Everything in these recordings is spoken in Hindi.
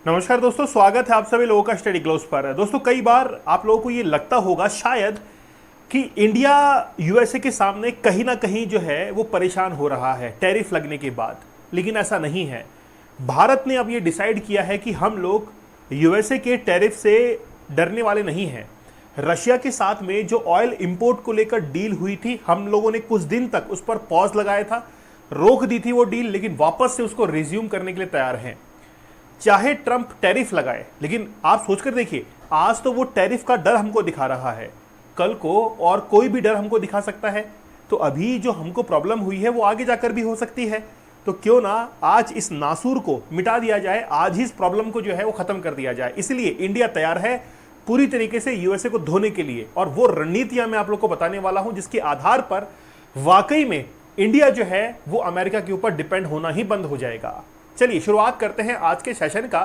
नमस्कार दोस्तों, स्वागत है आप सभी लोगों का स्टडी क्लोज पर। दोस्तों, कई बार आप लोगों को ये लगता होगा शायद कि इंडिया यूएसए के सामने कहीं ना कहीं जो है वो परेशान हो रहा है टैरिफ लगने के बाद, लेकिन ऐसा नहीं है। भारत ने अब ये डिसाइड किया है कि हम लोग यूएसए के टैरिफ से डरने वाले नहीं हैं। रशिया के साथ में जो ऑयल इंपोर्ट को लेकर डील हुई थी, हम लोगों ने कुछ दिन तक उस पर पॉज लगाया था, रोक दी थी वो डील, लेकिन वापस से उसको रिज्यूम करने के लिए तैयार हैं। चाहे ट्रंप टैरिफ लगाए, लेकिन आप सोचकर देखिए, आज तो वो टैरिफ का डर हमको दिखा रहा है, कल को और कोई भी डर हमको दिखा सकता है। तो अभी जो हमको प्रॉब्लम हुई है वो आगे जाकर भी हो सकती है। तो क्यों ना आज इस नासूर को मिटा दिया जाए, आज ही इस प्रॉब्लम को जो है वो खत्म कर दिया जाए। इसलिए इंडिया तैयार है पूरी तरीके से यूएसए को धोने के लिए, और वो रणनीतियां मैं आप लोग को बताने वाला हूं जिसके आधार पर वाकई में इंडिया जो है वो अमेरिका के ऊपर डिपेंड होना ही बंद हो जाएगा। चलिए शुरुआत करते हैं आज के सेशन का।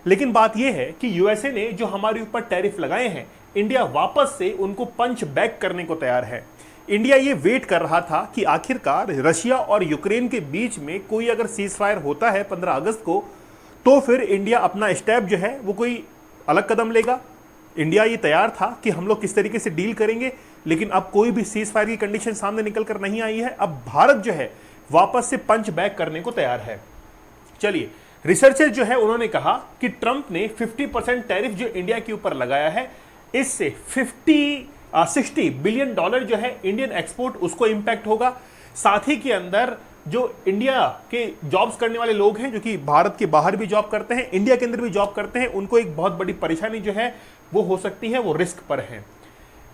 लेकिन बात यह है कि यूएसए ने जो हमारे ऊपर टैरिफ लगाए हैं, इंडिया वापस से उनको पंच बैक करने को तैयार है। इंडिया ये वेट कर रहा था कि आखिरकार रशिया और यूक्रेन के बीच में कोई अगर सीज फायर होता है 15 अगस्त को, तो फिर इंडिया अपना स्टेप जो है वो कोई अलग कदम लेगा। इंडिया ये तैयार था कि हम लोग किस तरीके से डील करेंगे, लेकिन अब कोई भी सीज फायर की कंडीशन सामने निकल कर नहीं आई है। अब भारत जो है वापस से पंच बैक करने को तैयार है। चलिए, रिसर्चर जो है उन्होंने कहा कि ट्रंप ने 50% टैरिफ जो इंडिया के ऊपर लगाया है, इससे 60 बिलियन डॉलर जो है इंडियन एक्सपोर्ट उसको इंपैक्ट होगा। साथ ही के अंदर जो इंडिया के जॉब्स करने वाले लोग हैं, जो कि भारत के बाहर भी जॉब करते हैं, इंडिया के अंदर भी जॉब करते हैं, उनको एक बहुत बड़ी परेशानी जो है वो हो सकती है, वो रिस्क पर है।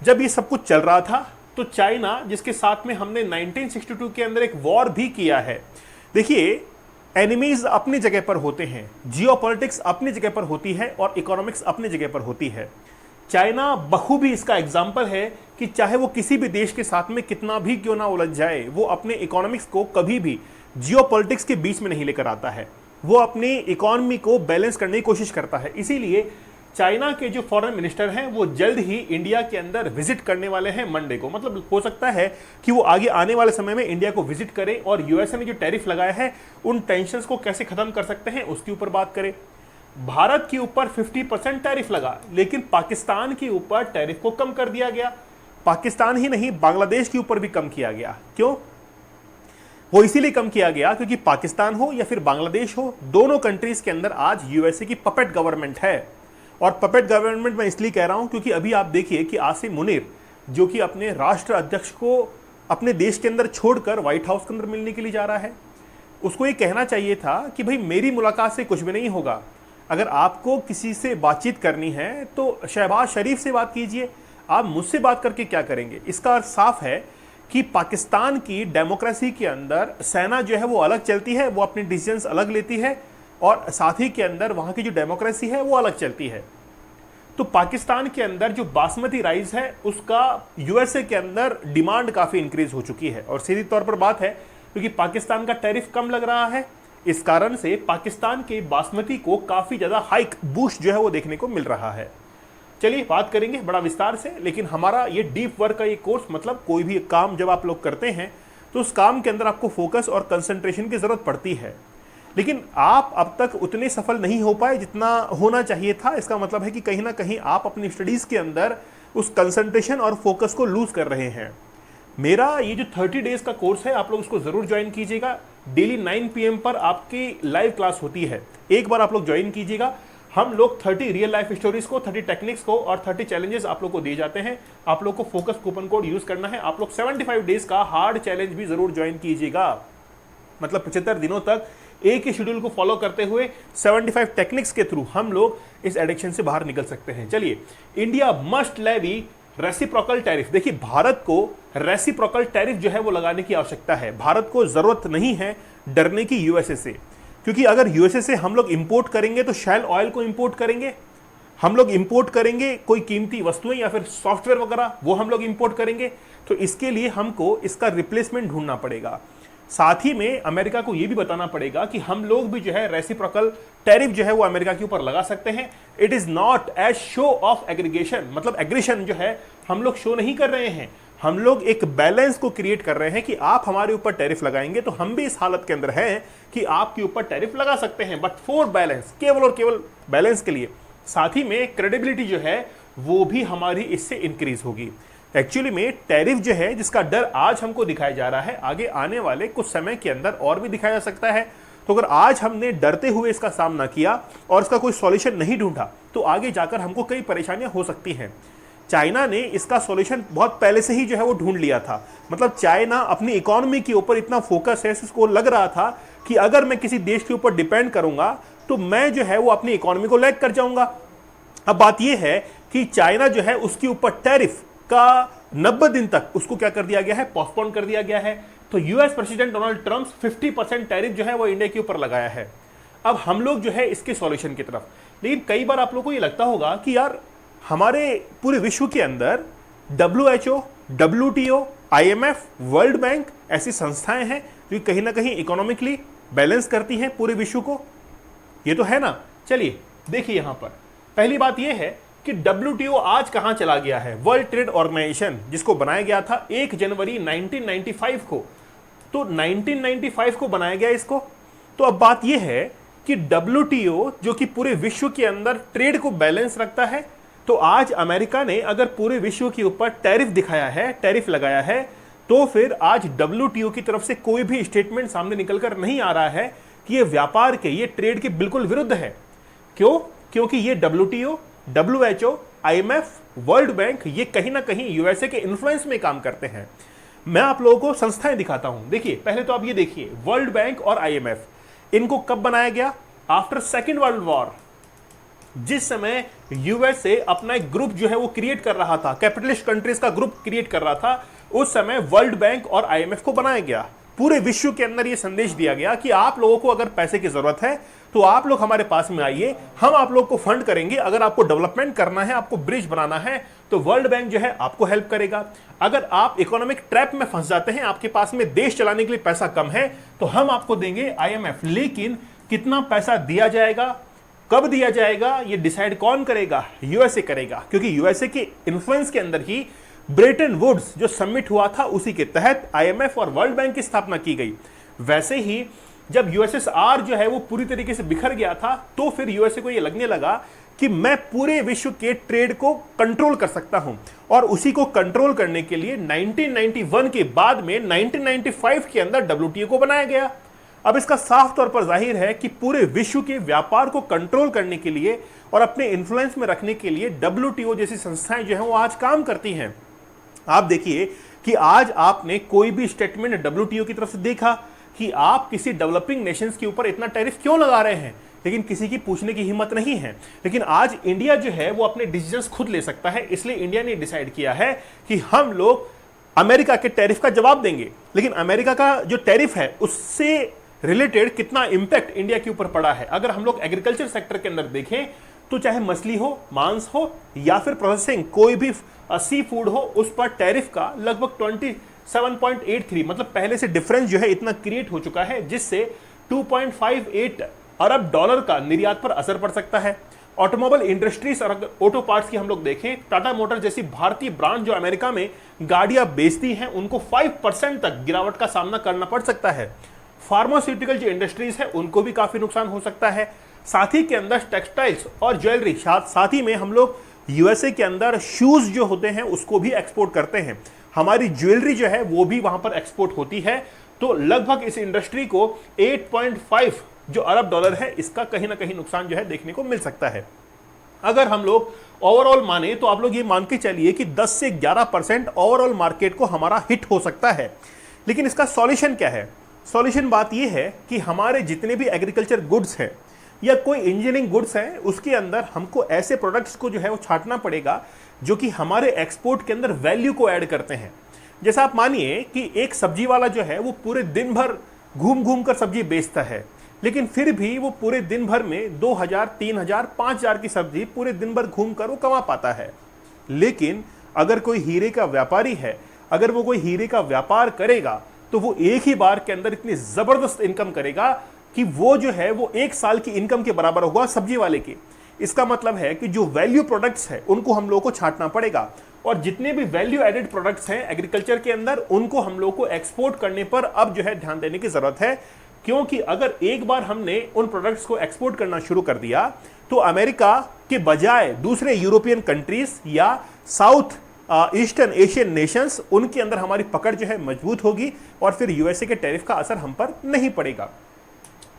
जब ये सब कुछ चल रहा था तो चाइना, जिसके साथ में हमने 1962 के अंदर एक वॉर भी किया है, देखिए एनिमीज अपनी जगह पर होते हैं, जियोपॉलिटिक्स अपनी जगह पर होती है और इकोनॉमिक्स अपनी जगह पर होती है। चाइना बखूबी इसका एग्जाम्पल है कि चाहे वो किसी भी देश के साथ में कितना भी क्यों ना उलझ जाए, वो अपने इकोनॉमिक्स को कभी भी जियोपॉलिटिक्स के बीच में नहीं लेकर आता है। वो अपनी इकोनॉमी को बैलेंस करने की कोशिश करता है। इसीलिए चाइना के जो फॉरेन मिनिस्टर हैं वो जल्द ही इंडिया के अंदर विजिट करने वाले हैं मंडे को। मतलब हो सकता है कि वो आगे आने वाले समय में इंडिया को विजिट करें और यूएसए ने जो टैरिफ लगाया है उन टेंशन्स को कैसे खत्म कर सकते हैं उसके ऊपर बात करें। भारत के ऊपर 50% टैरिफ लगा, लेकिन पाकिस्तान के ऊपर टैरिफ को कम कर दिया गया। पाकिस्तान ही नहीं, बांग्लादेश के ऊपर भी कम किया गया। क्यों? वो इसीलिए कम किया गया क्योंकि पाकिस्तान हो या फिर बांग्लादेश हो, दोनों कंट्रीज के अंदर आज यूएसए की पपेट गवर्नमेंट है। और पपेट गवर्नमेंट मैं इसलिए कह रहा हूं क्योंकि अभी आप देखिए कि आसिम मुनीर, जो कि अपने राष्ट्र अध्यक्ष को अपने देश के अंदर छोड़कर व्हाइट हाउस के अंदर मिलने के लिए जा रहा है, उसको ये कहना चाहिए था कि भाई मेरी मुलाकात से कुछ भी नहीं होगा। अगर आपको किसी से बातचीत करनी है तो शहबाज शरीफ से बात कीजिए, आप मुझसे बात करके क्या करेंगे। इसका अर्थ साफ है कि पाकिस्तान की डेमोक्रेसी के अंदर सेना जो है वो अलग चलती है, वो अपने डिसीजंस अलग लेती है, और साथ ही के अंदर वहां की जो डेमोक्रेसी है वो अलग चलती है। तो पाकिस्तान के अंदर जो बासमती राइस है उसका यूएसए के अंदर डिमांड काफी इंक्रीज हो चुकी है, और सीधी तौर पर बात है क्योंकि पाकिस्तान का टैरिफ कम लग रहा है, इस कारण से पाकिस्तान के बासमती को काफी ज्यादा हाइक बूस्ट जो है वो देखने को मिल रहा है। चलिए बात करेंगे बड़ा विस्तार से, लेकिन हमारा ये डीप वर्क का ये कोर्स, मतलब कोई भी काम जब आप लोग करते हैं तो उस काम के अंदर आपको फोकस और कंसंट्रेशन की जरूरत पड़ती है, लेकिन आप अब तक उतने सफल नहीं हो पाए जितना होना चाहिए था। इसका मतलब है कि कहीं ना कहीं आप अपनी स्टडीज के अंदर उस कंसंट्रेशन और फोकस को लूज कर रहे हैं। मेरा ये जो 30 डेज का कोर्स है, आप लोग उसको जरूर ज्वाइन कीजिएगा। डेली 9 PM पर आपकी लाइव क्लास होती है, एक बार आप लोग ज्वाइन कीजिएगा। हम लोग 30 रियल लाइफ स्टोरीज को, 30 टेक्निक्स को और 30 चैलेंजेस आप लोग को दिए जाते हैं। आप लोग को फोकस कूपन कोड यूज करना है। आप लोग 75 डेज का हार्ड चैलेंज भी जरूर ज्वाइन कीजिएगा। मतलब 75 दिनों तक एक ही शेड्यूल को फॉलो करते हुए 75 टेक्निक्स के थ्रू हम लोग इस एडिक्शन से बाहर निकल सकते हैं। चलिए, India must levy reciprocal tariff. देखिए, भारत को रेसिप्रोकल टैरिफ जो है वो लगाने की आवश्यकता है। भारत को जरूरत नहीं है डरने की यूएसए से, क्योंकि अगर यूएसए से हम लोग इंपोर्ट करेंगे तो शैल ऑयल को इंपोर्ट करेंगे, हम लोग इंपोर्ट करेंगे कोई कीमती वस्तुएं या फिर सॉफ्टवेयर वगैरह, वो हम लोग इंपोर्ट करेंगे। तो इसके लिए हमको इसका रिप्लेसमेंट ढूंढना पड़ेगा। साथ ही में अमेरिका को यह भी बताना पड़ेगा कि हम लोग भी जो है रेसिप्रोकल टैरिफ जो है वो अमेरिका के ऊपर लगा सकते हैं। It is not as show of aggregation, मतलब एग्रेशन जो है हम लोग शो नहीं कर रहे हैं, हम लोग एक बैलेंस को क्रिएट कर रहे हैं कि आप हमारे ऊपर टैरिफ लगाएंगे तो हम भी इस हालत के अंदर हैं कि आपके ऊपर टैरिफ लगा सकते हैं, बट फॉर बैलेंस, केवल और केवल बैलेंस के लिए। साथ ही में क्रेडिबिलिटी जो है वो भी हमारी इससे इंक्रीज होगी। एक्चुअली में टैरिफ जो है, जिसका डर आज हमको दिखाया जा रहा है, आगे आने वाले कुछ समय के अंदर और भी दिखाया जा सकता है। तो अगर आज हमने डरते हुए इसका सामना किया और इसका कोई सॉल्यूशन नहीं ढूंढा तो आगे जाकर हमको कई परेशानियां हो सकती हैं। चाइना ने इसका सॉल्यूशन बहुत पहले से ही जो है वो ढूंढ लिया था। मतलब चाइना अपनी इकोनॉमी के ऊपर इतना फोकस है, उसको लग रहा था कि अगर मैं किसी देश के ऊपर डिपेंड करूंगा तो मैं जो है वो अपनी इकोनॉमी को लैग कर जाऊंगा। अब बात यह है कि चाइना जो है उसके ऊपर टैरिफ का 90 दिन तक उसको क्या कर दिया गया है, पोस्टपोन कर दिया गया है। तो US president Donald Trump 50% tariff जो है वो इंडिया के ऊपर लगाया है। अब हम लोग जो है इसके सॉल्यूशन की तरफ, लेकिन कई बार आप लोगों को ये लगता होगा कि यार हमारे पूरे विश्व के अंदर WHO, WTO, IMF, world bank ऐसी संस्थाएं हैं जो कहीं ना कहीं इकोनॉमिकली बैलेंस करती हैं पूरे विश्व को, ये तो है ना। चलिए देखिए, यहां पर पहली बात यह है कि WTO आज कहां चला गया है। वर्ल्ड ट्रेड ऑर्गेनाइजेशन, जिसको बनाया गया था 1 जनवरी 1995 को, तो 1995 को बनाया गया इसको। तो अब बात यह है कि WTO जो कि पूरे विश्व के अंदर ट्रेड को बैलेंस रखता है, तो आज अमेरिका ने अगर पूरे विश्व के ऊपर टैरिफ दिखाया है, टैरिफ लगाया है, तो फिर आज WTO की तरफ से कोई भी स्टेटमेंट सामने निकलकर नहीं आ रहा है कि ये व्यापार के, ये ट्रेड के बिल्कुल विरुद्ध है। क्यों? क्योंकि ये WTO, WHO, IMF, world bank ये कहीं ना कहीं यूएसए के इन्फ्लुएंस में काम करते हैं। मैं आप लोगों को संस्थाएं दिखाता हूं। देखिए, पहले तो आप ये देखिए, वर्ल्ड बैंक और IMF इनको कब बनाया गया? आफ्टर सेकेंड वर्ल्ड वॉर, जिस समय यूएसए अपना एक ग्रुप जो है वो क्रिएट कर रहा था, कैपिटलिस्ट कंट्रीज का ग्रुप क्रिएट कर रहा था, उस समय वर्ल्ड बैंक और IMF को बनाया गया। पूरे विश्व के अंदर ये संदेश दिया गया कि आप लोगों को अगर पैसे की जरूरत है तो आप लोग हमारे पास में आइए, हम आप लोग को फंड करेंगे। अगर आपको डेवलपमेंट करना है, आपको ब्रिज बनाना है, तो वर्ल्ड बैंक जो है आपको हेल्प करेगा। अगर आप इकोनॉमिक ट्रैप में फंस जाते हैं, आपके पास में देश चलाने के लिए पैसा कम है, तो हम आपको देंगे IMF। लेकिन कितना पैसा दिया जाएगा, कब दिया जाएगा, ये डिसाइड कौन करेगा? यूएसए करेगा, क्योंकि यूएसए के इन्फ्लुएंस के अंदर ही ब्रेटन वुड्स जो समिट हुआ था, उसी के तहत IMF और वर्ल्ड बैंक की स्थापना की गई। वैसे ही जब USSR जो है वो पूरी तरीके से बिखर गया था, तो फिर यूएसए को ये लगने लगा कि मैं पूरे विश्व के ट्रेड को कंट्रोल कर सकता हूं, और उसी को कंट्रोल करने के लिए 1991 के बाद में 1995 के अंदर WTO को बनाया गया। अब इसका साफ तौर पर जाहिर है कि पूरे विश्व के व्यापार को कंट्रोल करने के लिए और अपने इन्फ्लुएंस में रखने के लिए WTO जैसी संस्थाएं जो हैं वो आज काम करती हैं। आप देखिए कि आज आपने कोई भी स्टेटमेंट WTO की तरफ से देखा कि आप किसी डेवलपिंग नेशंस के ऊपर इतना टैरिफ क्यों लगा रहे हैं, लेकिन किसी की पूछने की हिम्मत नहीं है। लेकिन आज इंडिया जो है वो अपने डिसीजंस खुद ले सकता है, इसलिए इंडिया ने डिसाइड किया है कि हम लोग अमेरिका के टैरिफ का जवाब देंगे। लेकिन अमेरिका का जो टैरिफ है उससे रिलेटेड कितना इंपैक्ट इंडिया के ऊपर पड़ा है, अगर हम लोग एग्रीकल्चर सेक्टर के अंदर देखें तो चाहे मछली हो, मांस हो या फिर प्रोसेसिंग कोई भी सी फूड हो, उस पर टैरिफ का लगभग 27.83, मतलब पहले से डिफरेंस जो है इतना क्रिएट हो चुका है, जिससे 2.58 अरब डॉलर का निर्यात पर असर पड़ सकता है। ऑटोमोबाइल इंडस्ट्रीज और ऑटो पार्ट्स की हम लोग देखें, टाटा मोटर जैसी भारतीय ब्रांड जो अमेरिका में गाड़ियां बेचती हैं, उनको 5% तक गिरावट का सामना करना पड़ सकता है। फार्मास्यूटिकल जो इंडस्ट्रीज है उनको भी काफी नुकसान हो सकता है। साथ ही के अंदर टेक्सटाइल्स और ज्वेलरी, साथ ही में हम लोग यूएसए के अंदर शूज जो होते हैं उसको भी एक्सपोर्ट करते हैं। हमारी ज्वेलरी जो है वो भी वहां पर एक्सपोर्ट होती है। तो लगभग इस इंडस्ट्री को 8.5 जो अरब डॉलर है, इसका कहीं ना कहीं नुकसान जो है देखने को मिल सकता है। अगर हम लोग ओवरऑल माने तो आप लोग ये मान के चलिए कि 10 से 11% ओवरऑल मार्केट को हमारा हिट हो सकता है। लेकिन इसका सॉल्यूशन क्या है? सॉल्यूशन बात यह है कि हमारे जितने भी एग्रीकल्चर गुड्स हैं या कोई इंजीनियरिंग गुड्स हैं, उसके अंदर हमको ऐसे प्रोडक्ट्स को जो है वो छांटना पड़ेगा जो कि हमारे एक्सपोर्ट के अंदर वैल्यू को ऐड करते हैं। जैसा आप मानिए कि एक सब्जी वाला जो है वो पूरे दिन भर घूम घूम कर सब्जी बेचता है, लेकिन फिर भी वो पूरे दिन भर में 2000, 3000, 5000 की सब्जी पूरे दिन भर घूम कर वो कमा पाता है। लेकिन अगर कोई हीरे का व्यापारी है, अगर वो कोई हीरे का व्यापार करेगा तो वो एक ही बार के अंदर इतनी जबरदस्त इनकम करेगा कि वो जो है वो 1 साल की इनकम के बराबर होगा सब्जी वाले की। इसका मतलब है कि जो वैल्यू प्रोडक्ट्स है उनको हम लोगों को छांटना पड़ेगा, और जितने भी वैल्यू एडेड प्रोडक्ट्स हैं एग्रीकल्चर के अंदर उनको हम लोगों को एक्सपोर्ट करने पर अब जो है ध्यान देने की जरूरत है। क्योंकि अगर एक बार हमने उन प्रोडक्ट्स को एक्सपोर्ट करना शुरू कर दिया तो अमेरिका के बजाय दूसरे यूरोपियन कंट्रीज या साउथ ईस्टर्न एशियन नेशंस, उनके अंदर हमारी पकड़ जो है मजबूत होगी और फिर यूएसए के टैरिफ का असर हम पर नहीं पड़ेगा।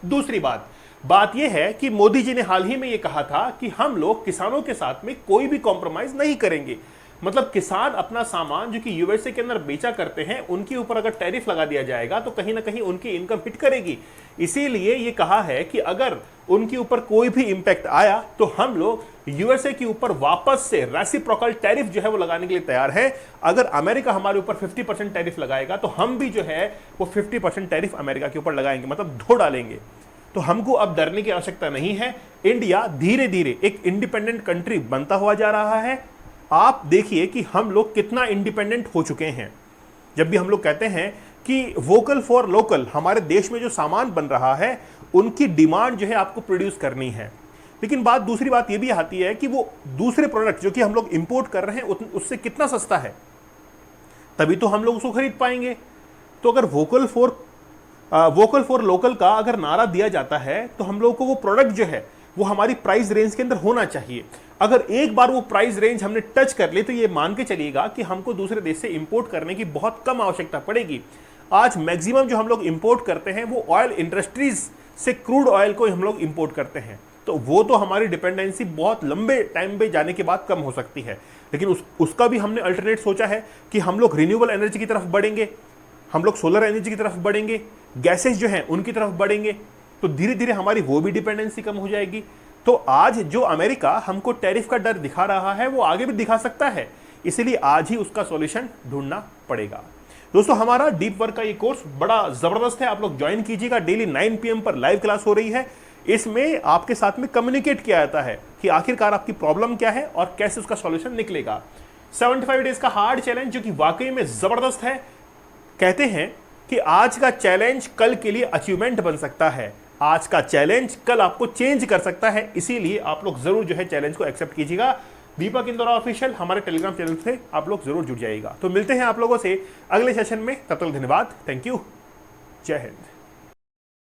दूसरी बात यह है कि मोदी जी ने हाल ही में यह कहा था कि हम लोग किसानों के साथ में कोई भी कॉम्प्रोमाइज नहीं करेंगे। मतलब किसान अपना सामान जो कि यूएसए के अंदर बेचा करते हैं उनके ऊपर अगर टैरिफ लगा दिया जाएगा तो कहीं ना कहीं उनकी इनकम हिट करेगी। इसीलिए ये कहा है कि अगर उनके ऊपर कोई भी इंपैक्ट आया तो हम लोग यूएसए के ऊपर वापस से रेसिप्रोकल टैरिफ जो है वो लगाने के लिए तैयार है। अगर अमेरिका हमारे ऊपर 50% टैरिफ लगाएगा तो हम भी जो है वो 50% टैरिफ अमेरिका के ऊपर लगाएंगे, मतलब धो डालेंगे। तो हमको अब डरने की आवश्यकता नहीं है। इंडिया धीरे धीरे एक इंडिपेंडेंट कंट्री बनता हुआ जा रहा है। आप देखिए कि हम लोग कितना इंडिपेंडेंट हो चुके हैं। जब भी हम लोग कहते हैं कि वोकल फॉर लोकल, हमारे देश में जो सामान बन रहा है उनकी डिमांड जो है आपको प्रोड्यूस करनी है। लेकिन दूसरी बात यह भी आती है कि वो दूसरे प्रोडक्ट जो कि हम लोग इंपोर्ट कर रहे हैं उससे कितना सस्ता है, तभी तो हम लोग उसको खरीद पाएंगे। तो अगर वोकल फॉर लोकल का अगर नारा दिया जाता है तो हम लोग को वो प्रोडक्ट जो है वो हमारी प्राइस रेंज के अंदर होना चाहिए। अगर एक बार वो प्राइस रेंज हमने टच कर ली तो ये मान के चलिएगा कि हमको दूसरे देश से इंपोर्ट करने की बहुत कम आवश्यकता पड़ेगी। आज मैक्सिमम जो हम लोग इंपोर्ट करते हैं वो ऑयल इंडस्ट्रीज से क्रूड ऑयल को हम लोग इंपोर्ट करते हैं, तो वो तो हमारी डिपेंडेंसी बहुत लंबे टाइम पे जाने के बाद कम हो सकती है। लेकिन उसका भी हमने अल्टरनेट सोचा है कि हम लोग रिन्यूएबल एनर्जी की तरफ बढ़ेंगे, हम लोग सोलर एनर्जी की तरफ बढ़ेंगे, गैसेस जो हैं उनकी तरफ बढ़ेंगे, तो धीरे धीरे हमारी वो भी डिपेंडेंसी कम हो जाएगी। तो आज जो अमेरिका हमको टैरिफ का डर दिखा रहा है वो आगे भी दिखा सकता है, इसीलिए आज ही उसका सॉल्यूशन ढूंढना पड़ेगा। दोस्तों, हमारा डीप वर्क का ये कोर्स बड़ा जबरदस्त है, आप लोग ज्वाइन कीजिएगा। डेली 9 PM पर लाइव क्लास हो रही है। इसमें आपके साथ में कम्युनिकेट किया जाता है कि आखिरकार आपकी प्रॉब्लम क्या है और कैसे उसका सॉल्यूशन निकलेगा। 75 डेज का हार्ड चैलेंज जो कि वाकई में जबरदस्त है। कहते हैं कि आज का चैलेंज कल के लिए अचीवमेंट बन सकता है, आज का चैलेंज कल आपको चेंज कर सकता है। इसीलिए आप लोग जरूर जो है चैलेंज को एक्सेप्ट कीजिएगा। दीपक इंदौरा ऑफिशियल हमारे टेलीग्राम चैनल से आप लोग जरूर जुड़ जाइएगा। तो मिलते हैं आप लोगों से अगले सेशन में, तब तक धन्यवाद, थैंक यू, जय हिंद।